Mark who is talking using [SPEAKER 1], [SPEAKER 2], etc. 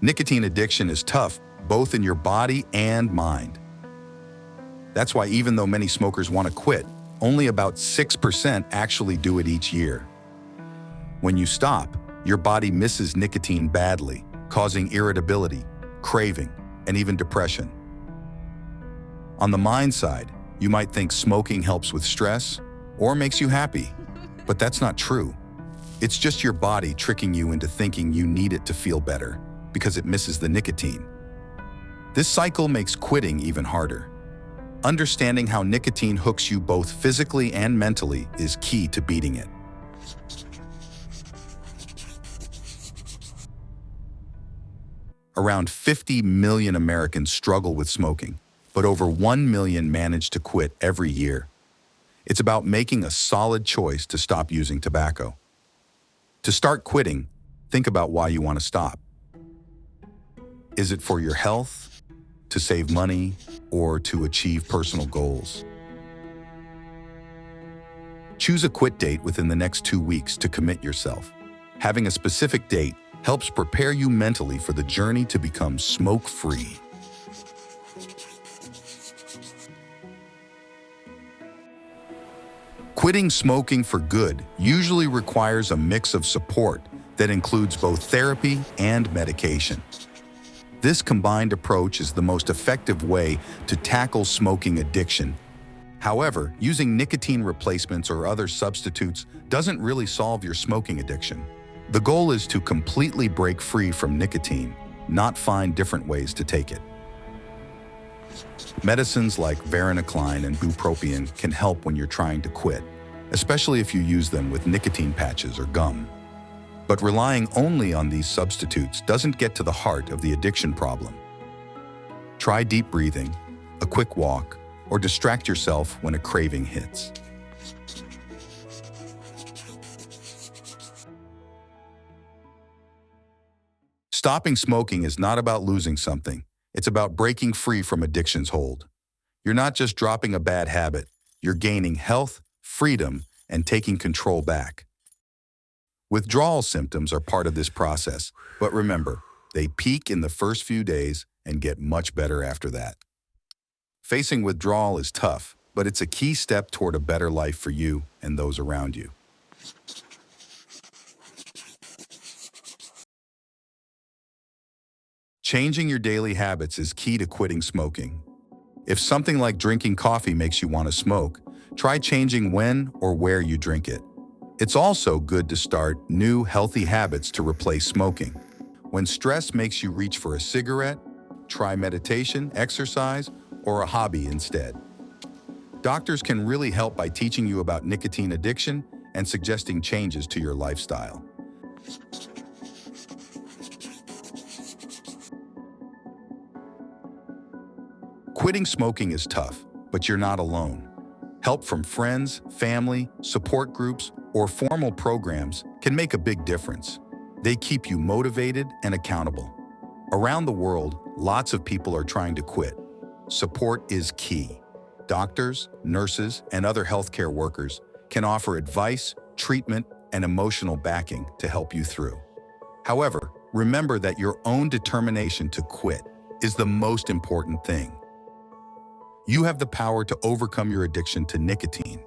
[SPEAKER 1] Nicotine addiction is tough, both in your body and mind. That's why even though many smokers want to quit, only about 6% actually do it each year. When you stop, your body misses nicotine badly, causing irritability, craving, and even depression. On the mind side, you might think smoking helps with stress or makes you happy, but that's not true. It's just your body tricking you into thinking you need it to feel better because it misses the nicotine. This cycle makes quitting even harder. Understanding how nicotine hooks you both physically and mentally is key to beating it. Around 50 million Americans struggle with smoking, but over 1 million manage to quit every year. It's about making a solid choice to stop using tobacco. To start quitting, think about why you want to stop. Is it for your health, to save money, or to achieve personal goals? Choose a quit date within the next 2 weeks to commit yourself. Having a specific date helps prepare you mentally for the journey to become smoke-free. Quitting smoking for good usually requires a mix of support that includes both therapy and medication. This combined approach is the most effective way to tackle smoking addiction. However, using nicotine replacements or other substitutes doesn't really solve your smoking addiction. The goal is to completely break free from nicotine, not find different ways to take it. Medicines like varenicline and bupropion can help when you're trying to quit, especially if you use them with nicotine patches or gum. But relying only on these substitutes doesn't get to the heart of the addiction problem. Try deep breathing, a quick walk, or distract yourself when a craving hits. Stopping smoking is not about losing something. It's about breaking free from addiction's hold. You're not just dropping a bad habit, you're gaining health, freedom, and taking control back. Withdrawal symptoms are part of this process, but remember, they peak in the first few days and get much better after that. Facing withdrawal is tough, but it's a key step toward a better life for you and those around you. Changing your daily habits is key to quitting smoking. If something like drinking coffee makes you want to smoke, try changing when or where you drink it. It's also good to start new, healthy habits to replace smoking. When stress makes you reach for a cigarette, try meditation, exercise, or a hobby instead. Doctors can really help by teaching you about nicotine addiction and suggesting changes to your lifestyle. Quitting smoking is tough, but you're not alone. Help from friends, family, support groups, or formal programs can make a big difference. They keep you motivated and accountable. Around the world, lots of people are trying to quit. Support is key. Doctors, nurses, and other healthcare workers can offer advice, treatment, and emotional backing to help you through. However, remember that your own determination to quit is the most important thing. You have the power to overcome your addiction to nicotine.